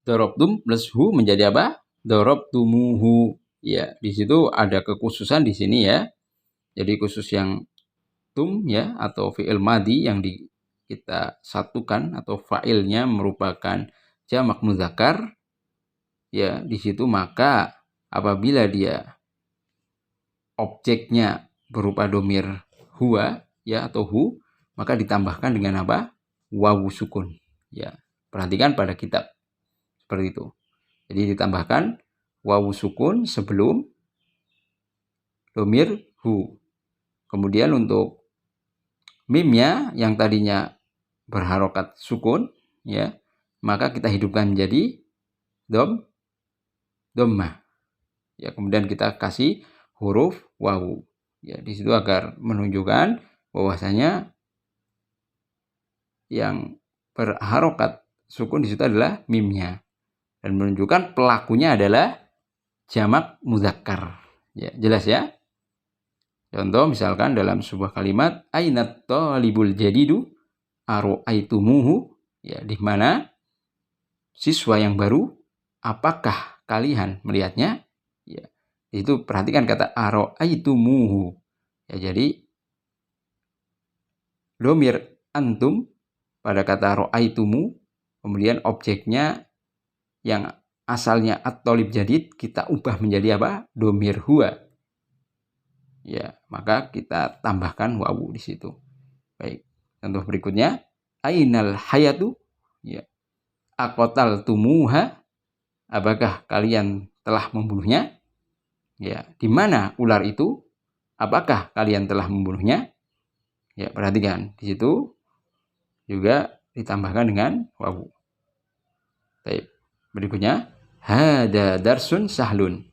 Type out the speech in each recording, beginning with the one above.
Dorobtum plus hu menjadi apa? Dorobtumuhu. Ya, di situ ada kekhususan di sini ya. Jadi khusus yang tum ya atau fi'il madi yang kita satukan atau fa'ilnya merupakan jamak muzakkar ya, di situ maka apabila dia objeknya berupa domir huwa ya atau hu, maka ditambahkan dengan apa? Wawu sukun. Ya, perhatikan pada kitab seperti itu. Jadi ditambahkan wawu sukun sebelum domir hu. Kemudian untuk mimnya yang tadinya berharokat sukun ya, maka kita hidupkan menjadi dhammah. Ya, kemudian kita kasih huruf wawu. Ya, di situ agar menunjukkan bahwasanya yang berharokat sukun di situ adalah mimnya dan menunjukkan pelakunya adalah jamak muzakkar. Ya, jelas ya? Contoh misalkan dalam sebuah kalimat ainat talibul jadidu aro'aitumuhu, ya, di mana siswa yang baru, apakah kalian melihatnya? Ya, itu perhatikan kata aro'aitumuhu. Ya, jadi domir antum pada kata ro'aitumu, kemudian objeknya yang asalnya at-talib jadid kita ubah menjadi apa? Domir huwa. Ya, maka kita tambahkan wawu di situ. Baik. Contoh berikutnya, ainal hayatu? Ya. Aqatal tumuha? Apakah kalian telah membunuhnya? Ya, di mana ular itu? Apakah kalian telah membunuhnya? Ya, perhatikan di situ juga ditambahkan dengan wawu. Baik. Berikutnya, hada darsun sahlun.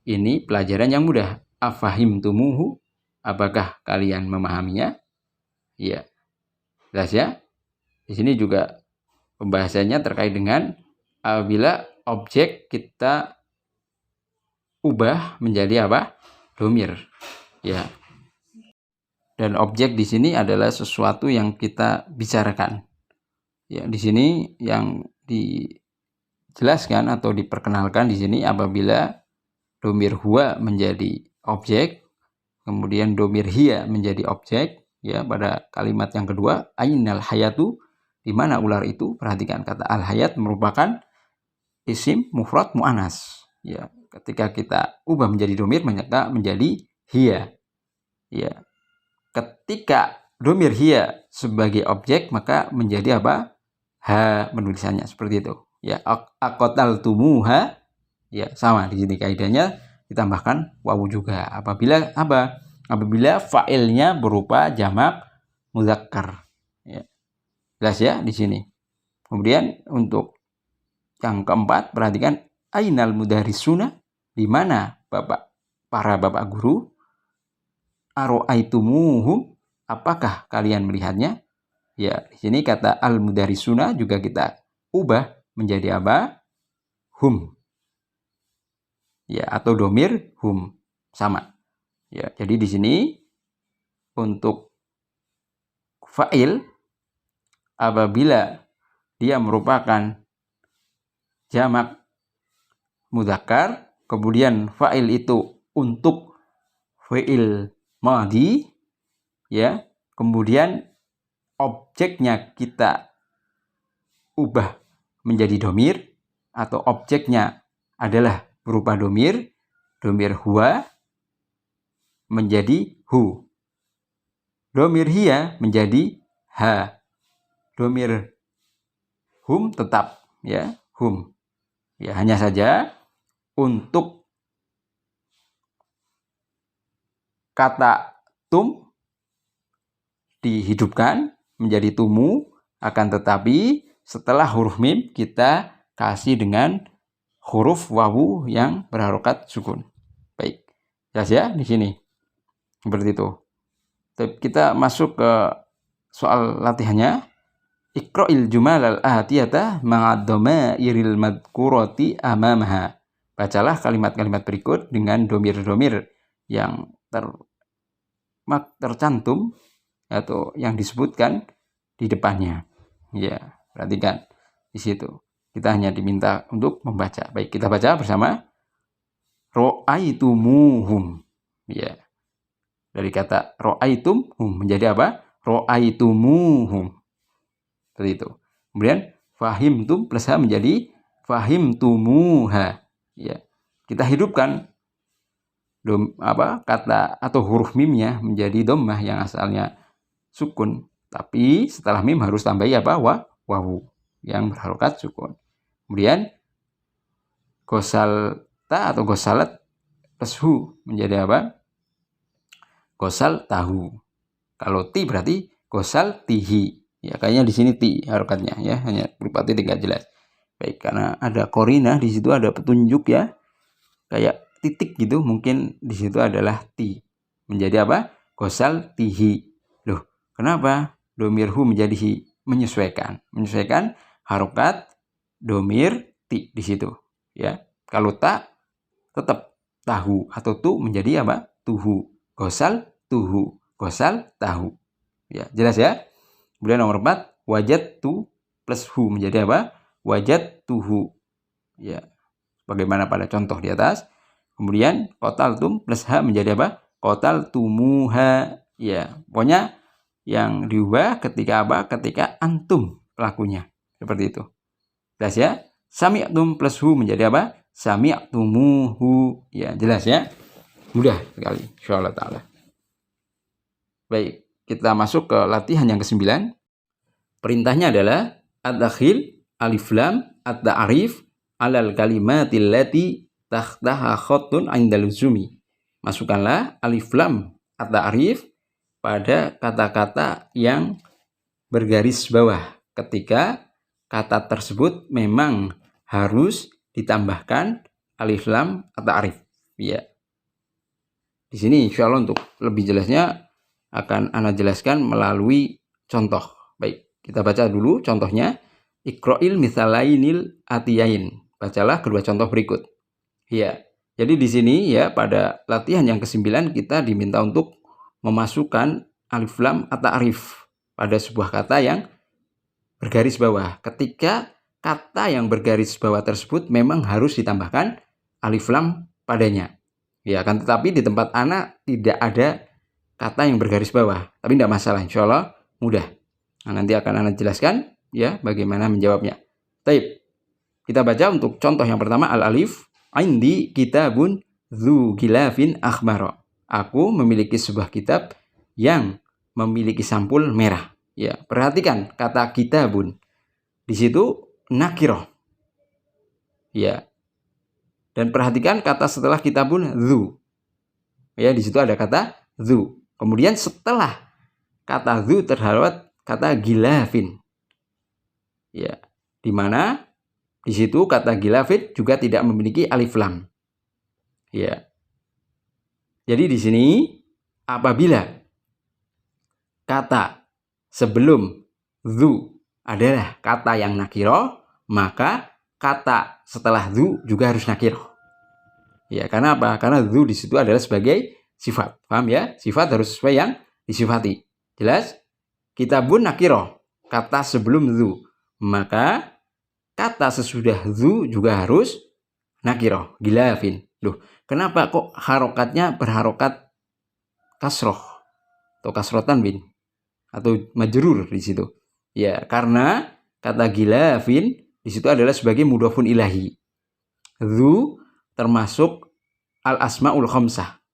Ini pelajaran yang mudah. Afahim tumuhu? Apakah kalian memahaminya? Ya. Jelas ya? Di sini juga pembahasannya terkait dengan apabila objek kita ubah menjadi apa? Domir. Ya. Dan objek di sini adalah sesuatu yang kita bicarakan. Ya, di sini yang dijelaskan atau diperkenalkan di sini apabila domir huwa menjadi objek, kemudian domir hiya menjadi objek, ya, pada kalimat yang kedua, ainal hayatu, di mana ular itu. Perhatikan kata al hayat merupakan isim mufrad muannas. Ya, ketika kita ubah menjadi domir maka menjadi hiya. Ya. Ketika domir hiya sebagai objek maka menjadi apa? Ha penulisannya seperti itu. Ya, aqatal tumuha. Ya, sama di sini kaidahnya ditambahkan wawu juga. Apabila apa? Apabila fa'ilnya berupa jamak muzakkar. Ya. Jelas ya di sini. Kemudian untuk yang keempat, perhatikan ainal mudarisuna? Di mana para bapak guru? Aro'aitumuhum? Apakah kalian melihatnya? Ya, di sini kata al mudarisuna juga kita ubah menjadi apa? Hum. Ya, atau domir hum, sama. Ya, jadi di sini untuk fa'il apabila dia merupakan jamak mudzakkar, kemudian fa'il itu untuk fi'il madhi, ya, kemudian objeknya kita ubah menjadi domir atau objeknya adalah berupa domir huwa menjadi hu, domir hiya menjadi ha, domir hum tetap ya hum. Ya, hanya saja untuk kata tum dihidupkan menjadi tumu, akan tetapi setelah huruf mim kita kasih dengan huruf wawu yang berharokat sukun. Baik, jelas ya di sini. Seperti itu. Kita masuk ke soal latihannya. Iqra'il jumal al-atiyata ma'ad-dhamairil madhkurati amamaha. Bacalah kalimat-kalimat berikut dengan domir-domir yang tercantum atau yang disebutkan di depannya. Ya, perhatikan di situ. Kita hanya diminta untuk membaca. Baik, kita baca bersama. Ro'aitumuhum. Ya. Dari kata ro'aitumhum menjadi apa? Ro'aitumuhum. Seperti itu. Kemudian fahimtum plus ha menjadi fahimtumuha. Ya. Kita hidupkan kata atau huruf mimnya menjadi dhammah yang asalnya sukun, tapi setelah mim harus tambahi apa? Wawu yang berharokat sukun. Kemudian gosalta atau gosalat plus hu menjadi apa? Gosal tahu. Kalau ti berarti gosal tihi. Ya, kayaknya di sini ti harokatnya ya, hanya berupa titik nggak jelas. Baik, karena ada korina di situ, ada petunjuk ya, kayak titik gitu, mungkin di situ adalah ti. Menjadi apa? Gosal tihi. Loh, kenapa domir hu menjadi hi? Menyesuaikan harokat domir ti di situ. Ya, kalau tak tetap tahu atau tu menjadi apa? Tuhu. Gosal tuhu. Gosal tahu. Ya, jelas ya? Kemudian nomor 4, wajad tu plus hu menjadi apa? Wajad tuhu. Ya, bagaimana pada contoh di atas. Kemudian kotal tum plus ha menjadi apa? Kotal tumuha. Ya, pokoknya yang diubah ketika apa? Ketika antum pelakunya. Seperti itu. Jelas ya? Sami'tum plus hu menjadi apa? Sami'tumuhu. Ya, jelas ya? Mudah sekali. Insyaallah ta'ala. Baik, kita masuk ke latihan yang ke-9. Perintahnya adalah ad-dakhil alif lam at-ta'rif alal kalimatil lati tahtaha khattun 'inda luzumi. Masukkanlah alif lam at-ta'rif pada kata-kata yang bergaris bawah ketika kata tersebut memang harus ditambahkan alif lam at-ta'rif. Ya. Di sini insyaallah untuk lebih jelasnya akan ana jelaskan melalui contoh. Baik, kita baca dulu contohnya. Iqra'il mithalainil atiyain. Bacalah kedua contoh berikut. Ya. Jadi di sini ya pada latihan yang ke-9 kita diminta untuk memasukkan alif lam at-ta'rif pada sebuah kata yang bergaris bawah. Ketika kata yang bergaris bawah tersebut memang harus ditambahkan alif lam padanya. Ya, kan tetapi di tempat ana tidak ada kata yang bergaris bawah. Tapi tidak masalah, insya Allah mudah. Nah, nanti akan ana jelaskan ya bagaimana menjawabnya. Baik, kita baca untuk contoh yang pertama al-alif. Indi kitabun dzu gilafin akhmara. Aku memiliki sebuah kitab yang memiliki sampul merah. Ya, perhatikan kata kitabun. Di situ nakiroh. Ya. Dan perhatikan kata setelah kitabun dzu. Ya, di situ ada kata dzu. Kemudian setelah kata dzu terdapat kata gilafin. Ya, di mana di situ kata gilafin juga tidak memiliki alif lam. Ya. Jadi di sini apabila kata sebelum dzu adalah kata yang nakiro, maka kata setelah dzu juga harus nakiro. Ya, karena apa? Karena dzu di situ adalah sebagai sifat. Paham ya? Sifat harus sesuai yang disifati. Jelas? Kitabun nakiro, kata sebelum dzu. Maka kata sesudah dzu juga harus nakiro, gilafin. Loh, kenapa kok harokatnya berharokat kasroh atau kasrotan bin atau majrur di situ? Ya, karena kata gilafin di situ adalah sebagai mudhofun ilahi. Dzu termasuk al-asmaul khamsah,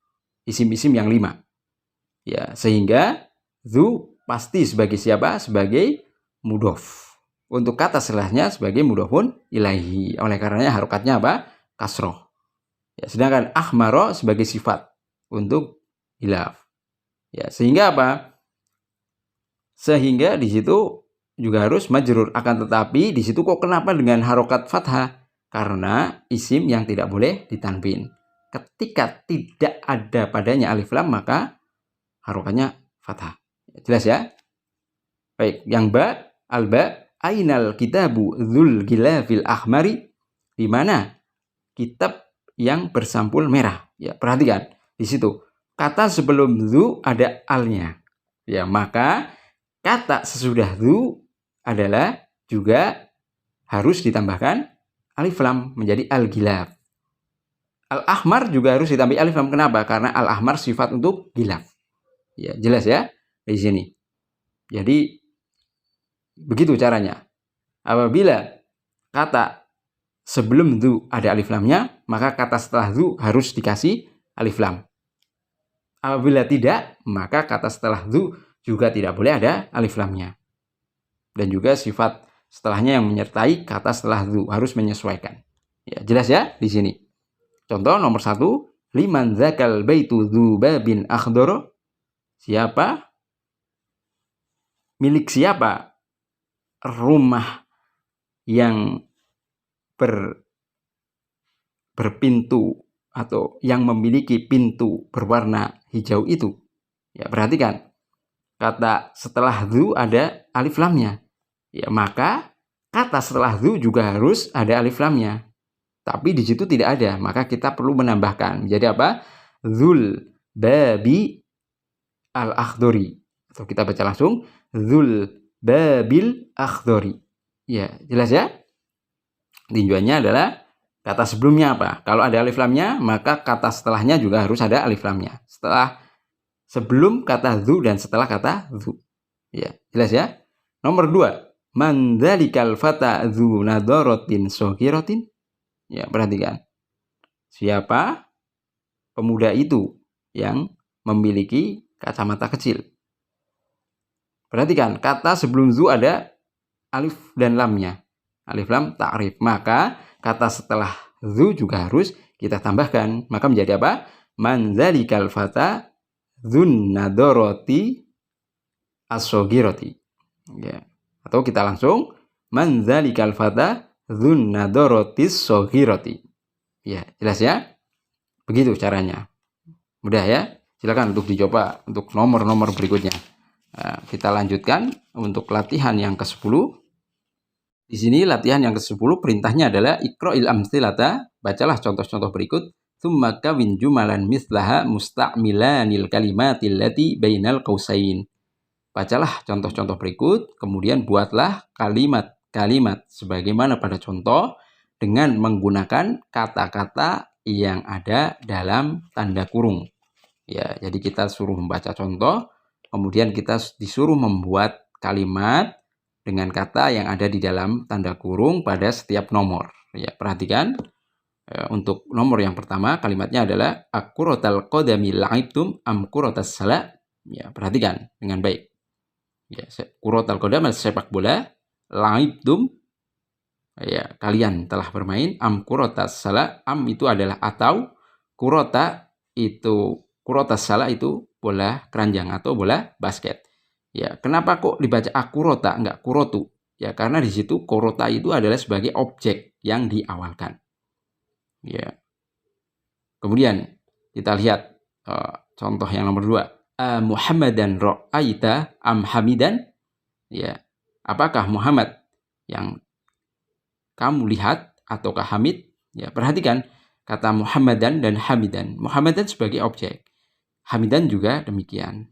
isim-isim yang 5. Ya, sehingga dzu pasti sebagai siapa? Sebagai mudhof. Untuk kata setelahnya sebagai mudhofun ilahi. Oleh karenanya harokatnya apa? Kasroh. Ya, sedangkan akhmaro sebagai sifat untuk hilaf. Ya, sehingga apa? Sehingga di situ juga harus majrur. Akan tetapi di situ kok kenapa dengan harokat fathah? Karena isim yang tidak boleh ditanwin. Ketika tidak ada padanya alif lam maka harokatnya fathah. Jelas ya? Baik, yang ba, al-ba, ainal kitabu dzul gilafil ahmari, di mana kitab yang bersampul merah. Ya, perhatikan di situ. Kata sebelum dzu ada alnya. Ya, maka kata sesudah dzu adalah juga harus ditambahkan alif lam menjadi al-ghilaf. Al-ahmar juga harus ditambah alif lam. Kenapa? Karena al-ahmar sifat untuk ghilaf. Ya, jelas ya di sini. Jadi begitu caranya. Apabila kata sebelum dzu ada alif lamnya, maka kata setelah dzu harus dikasih alif lam. Apabila tidak, maka kata setelah dzu juga tidak boleh ada alif lamnya. Dan juga sifat setelahnya yang menyertai kata setelah dzu harus menyesuaikan. Ya, jelas ya di sini. Contoh nomor 1, liman dzakal baitu dzu babin akhdara. Siapa? Milik siapa rumah yang berpintu atau yang memiliki pintu berwarna hijau itu? Ya, perhatikan. Kata setelah dzu ada alif lamnya. Ya, maka kata setelah dzu juga harus ada alif lamnya. Tapi di situ tidak ada, maka kita perlu menambahkan. Jadi apa? Dzul babi al-akhdari. Atau kita baca langsung dzul babil akhdari. Ya, jelas ya? Tinjauannya adalah kata sebelumnya apa? Kalau ada alif lamnya, maka kata setelahnya juga harus ada alif lamnya. Sebelum kata dzu dan setelah kata dzu. Ya, jelas ya? Nomor 2, man dzalikal fata dzu nadaratin saghiratin. Ya, perhatikan. Siapa pemuda itu yang memiliki kacamata kecil? Perhatikan, kata sebelum dzu ada alif dan lamnya. Alif lam ta'rif. Maka kata setelah dzu juga harus kita tambahkan. Maka menjadi apa? Man dzalikal fata dzun nadarati as-saghirati. Ya. Atau kita langsung man dzalikal fata dzun nadaratis saghirati. Ya, jelas ya? Begitu caranya. Mudah ya? Silakan untuk dicoba untuk nomor-nomor berikutnya. Nah, kita lanjutkan untuk latihan yang ke-10. Di sini latihan yang ke-10 perintahnya adalah iqra'il amthilata, bacalah contoh-contoh berikut, tsumma kawin jumalan mislaha musta'milanil kalimatil lati bainal qausain. Bacalah contoh-contoh berikut, kemudian buatlah kalimat-kalimat sebagaimana pada contoh dengan menggunakan kata-kata yang ada dalam tanda kurung. Ya, jadi kita suruh membaca contoh, kemudian kita disuruh membuat kalimat dengan kata yang ada di dalam tanda kurung pada setiap nomor. Ya, perhatikan. Untuk nomor yang pertama, kalimatnya adalah akuratal qadami la'ibtum am kuratas sala. Ya, perhatikan dengan baik. Ya, kuratal qadam sepak bola, la'ibtum ya, kalian telah bermain, am kuratas sala, am itu adalah atau, kuratas sala itu bola keranjang atau bola basket. Ya, kenapa kok dibaca akurota enggak kurotu? Ya, karena di situ kurota itu adalah sebagai objek yang diawalkan. Ya. Kemudian kita lihat contoh yang nomor 2. Muhammadan ra'aita am hamidan? Ya. Apakah Muhammad yang kamu lihat ataukah Hamid? Ya, perhatikan kata Muhammadan dan hamidan. Muhammadan sebagai objek. Hamidan juga demikian.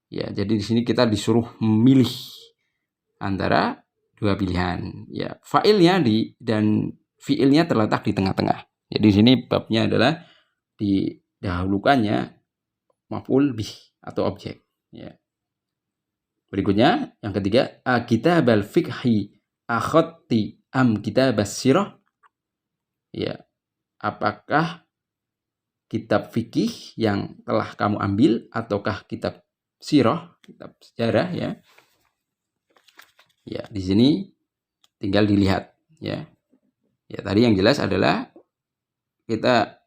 Ya, jadi di sini kita disuruh memilih antara dua pilihan. Ya, fa'ilnya dan fi'ilnya terletak di tengah-tengah. Jadi di sini babnya adalah didahulukannya maf'ul bih atau objek. Ya. Berikutnya yang ketiga, kitabal fiqhi akhadti am kitabas sirah? Ya. Apakah kitab fikih yang telah kamu ambil ataukah kitab sirah, kitab sejarah ya. Ya, di sini tinggal dilihat ya. Ya, tadi yang jelas adalah kita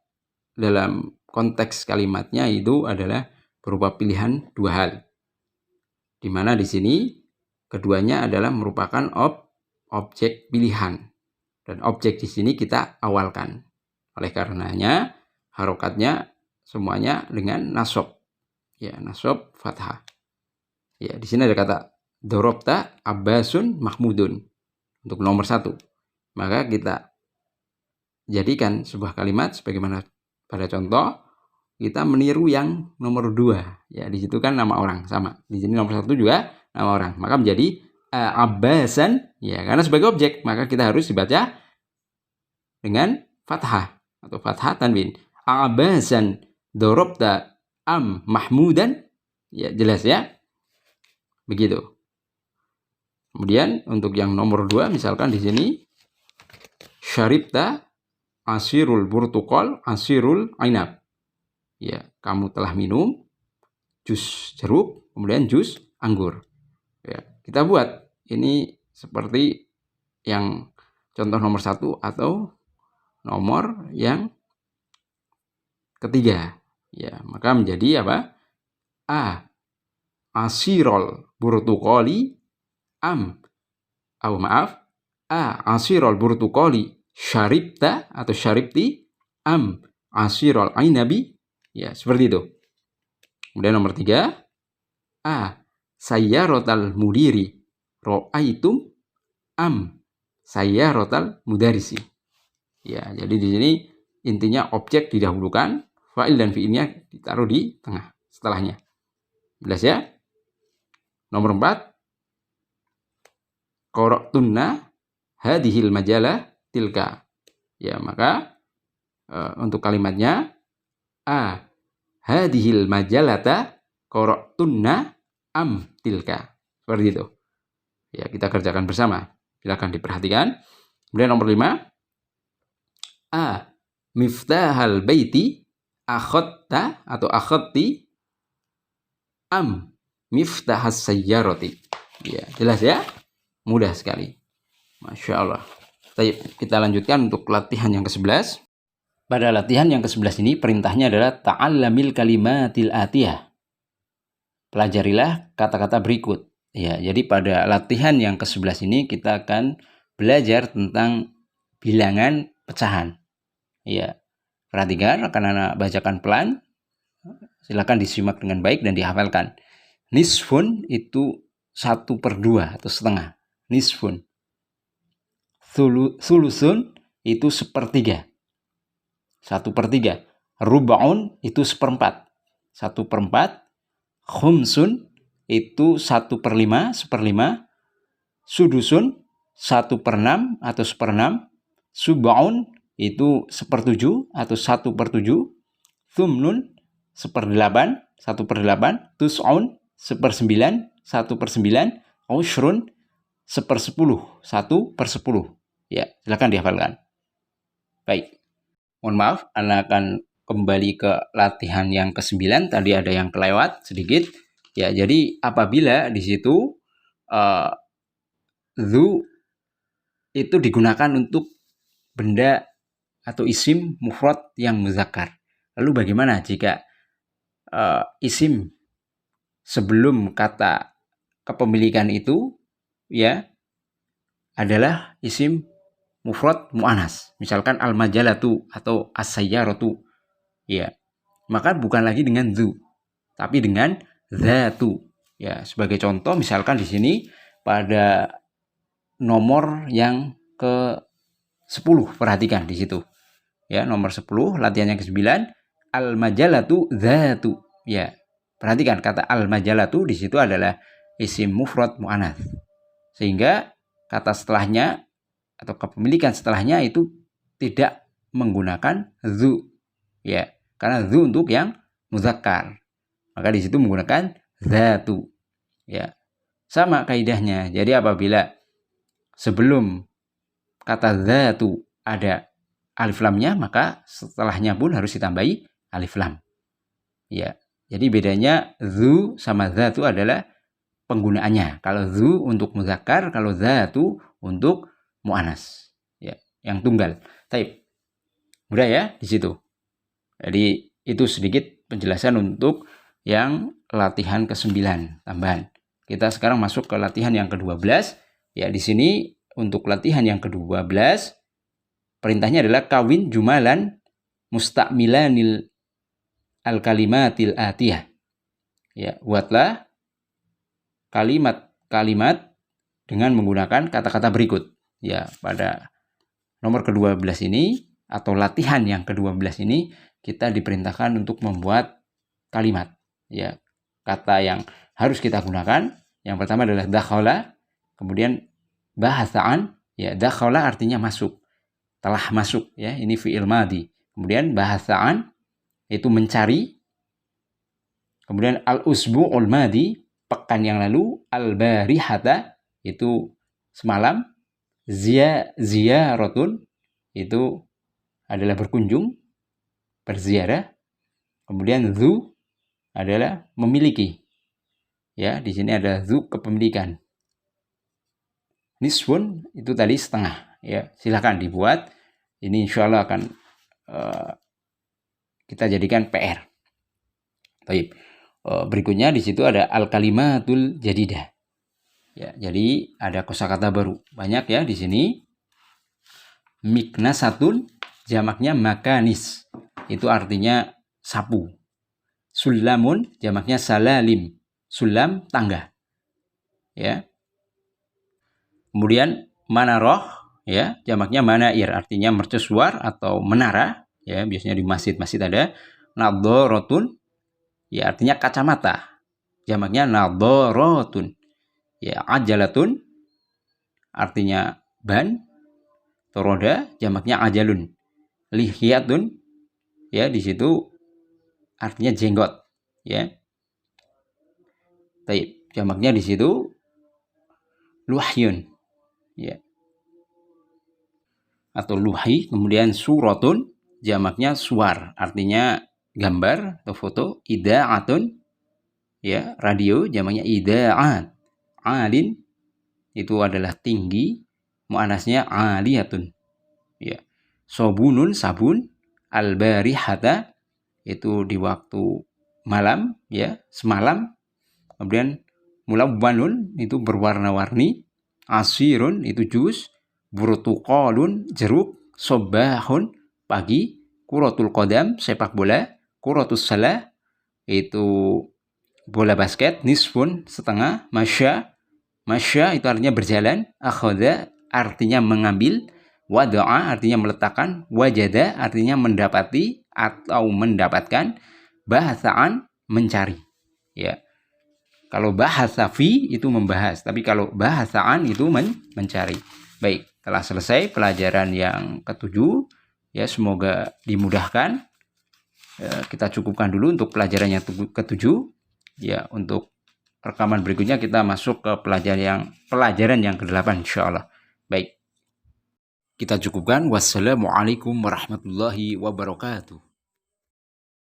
dalam konteks kalimatnya itu adalah berupa pilihan dua hal. Di mana di sini keduanya adalah merupakan objek pilihan. Dan objek di sini kita awalkan. Oleh karenanya harokatnya semuanya dengan nasab. Ya, nasab fathah. Ya, di sini ada kata dorobta abbasun mahmudun untuk nomor 1. Maka kita jadikan sebuah kalimat sebagaimana pada contoh, kita meniru yang nomor 2. Ya, di situ kan nama orang sama. Di sini nomor 1 juga nama orang. Maka menjadi Abbasan, ya karena sebagai objek maka kita harus dibaca dengan fathah atau fathah tanwin. Abbasan dorobta am mahmudan, ya jelas ya, begitu. Kemudian untuk yang nomor 2 misalkan di sini syaribta asirul burtukol asirul ainab, ya kamu telah minum jus jeruk kemudian jus anggur. Ya, kita buat ini seperti yang contoh nomor 1 atau nomor yang ketiga. Ya, maka menjadi apa? Asirol burtukoli am. Asirol burtukoli syaribta atau syaribti am asirol ainabi. Ya, seperti itu. Kemudian nomor 3. Sayyarotal mudiri ro'aitum am sayyarotal mudarisi. Ya, jadi di sini intinya objek didahulukan, fa'il dan fi'ilnya ditaruh di tengah setelahnya. Jelas ya? Nomor 4. Qara'tunna hadhil majalah tilka. Ya, maka untuk kalimatnya hadhil majalata qara'tunna am tilka. Seperti itu. Ya, kita kerjakan bersama. Silakan diperhatikan. Kemudian nomor 5. Miftahal baiti akhatta atau akhatti am miftahas sayyarati. Ya, jelas ya? Mudah sekali. Masya Allah. Kita lanjutkan untuk latihan yang ke-11. Pada latihan yang ke-11 ini perintahnya adalah ta'allamil kalimatil atiyah. Pelajarilah kata-kata berikut. Ya, jadi pada latihan yang ke-11 ini kita akan belajar tentang bilangan pecahan. Ya, perhatikan, akan anak bacakan pelan. Silakan disimak dengan baik dan dihafalkan. Nisfun itu 1/2 atau setengah. Nisfun. Sulusun itu 1/3. 1/3. Rub'un itu 1/4. 1/4. Khumsun itu 1/5, 1/5. Sudusun 1/6 atau 1/6. Sub'un itu 1/7 atau 1/7. Thumnun 1/8, 1/8. Tus'un 1/9, 1/9. Ushrun 1/10, 1/10. Ya, silakan dihafalkan. Baik. Mohon maaf, Anda akan kembali ke latihan yang ke-9. Tadi ada yang kelewat sedikit. Ya, jadi apabila di situ zu itu digunakan untuk benda atau isim mufrad yang muzakkar. Lalu bagaimana jika isim sebelum kata kepemilikan itu ya adalah isim mufrad mu'anas, misalkan al-majalatu atau as-sayyaratu, ya maka bukan lagi dengan zu tapi dengan zatu. Ya, sebagai contoh misalkan di sini pada nomor yang ke-10, perhatikan di situ ya, nomor 10 latihan yang ke-9, al-majalatu zatu. Ya, perhatikan kata al-majalatu di situ adalah isim mufrad mu'anas, sehingga kata setelahnya atau kepemilikan setelahnya itu tidak menggunakan zu, ya karena zu untuk yang muzakkar, maka di situ menggunakan zatu. Ya, sama kaidahnya. Jadi apabila sebelum kata zatu ada alif lamnya, maka setelahnya pun harus ditambahi alif lam. Ya, jadi bedanya zu sama zatu adalah penggunaannya. Kalau zu untuk muzakkar, kalau zatu untuk mu'anas, ya, yang tunggal. Taib. Mudah ya di situ. Jadi itu sedikit penjelasan untuk yang latihan ke-9 tambahan. Kita sekarang masuk ke latihan yang ke-12. Ya, di sini untuk latihan yang ke-12 perintahnya adalah kawin jumalan musta'milanil al-kalimatil atiyah. Ya, buatlah kalimat-kalimat dengan menggunakan kata-kata berikut. Ya, pada nomor ke-12 ini atau latihan yang ke-12 ini kita diperintahkan untuk membuat kalimat. Ya, kata yang harus kita gunakan yang pertama adalah dakhala, Kemudian bahasaan, ya dakhala artinya masuk, telah masuk, ya ini fi'il madhi. Kemudian bahasaan itu mencari. Kemudian al-usbu'ul madhi, pekan yang lalu. Al-barihata itu semalam. Ziyaratun itu adalah berkunjung, berziarah. Kemudian dzu adalah memiliki. Ya, di sini ada dzu kepemilikan. Nisfun itu tadi setengah. Ya, silakan dibuat. Ini insya Allah akan kita jadikan PR. Baik. Berikutnya di situ ada al-kalimatul jadidah. Ya, jadi ada kosakata baru. Banyak ya di sini. Miknasatun jamaknya makanis. Itu artinya sapu. Sulamun jamaknya salalim. Sulam tangga. Ya. Kemudian manaroh, ya, jamaknya manair, artinya mercusuar atau menara. Ya, biasanya di masjid-masjid ada. Nadorotun, ya artinya kacamata. Jamaknya nadorotun. Ya, ajalatun artinya ban atau roda, jamaknya ajalun. Lihyatun, ya di situ artinya jenggot, ya. Baik, jamaknya di situ luhyun, ya. Atau luhi. Kemudian suratun, jamaknya suar, artinya gambar atau foto. Ida'atun, ya radio, jamaknya ida'at. Alin itu adalah tinggi, muannasnya aliyatun, ya. Sobunun sabun. Al-barihata itu di waktu malam, ya semalam. Kemudian mulawwanun itu berwarna-warni. Asirun itu jus. Burtuqalun jeruk. Sobahun pagi. Kuratul qadam sepak bola. Kuratus salah itu bola basket. Nisfun setengah. Masya itu artinya berjalan. Akhadha artinya mengambil. Wada'a artinya meletakkan. Wajada artinya mendapati atau mendapatkan. Bahasaan mencari, ya. Kalau bahasa fi itu membahas, tapi kalau bahasaan itu mencari. Baik, telah selesai pelajaran yang ke-7. Ya, semoga dimudahkan. Kita cukupkan dulu untuk pelajaran yang ke-7. Ya, untuk rekaman berikutnya kita masuk ke pelajaran yang ke-8 insyaallah. Baik. Kita cukupkan. Wassalamualaikum warahmatullahi wabarakatuh.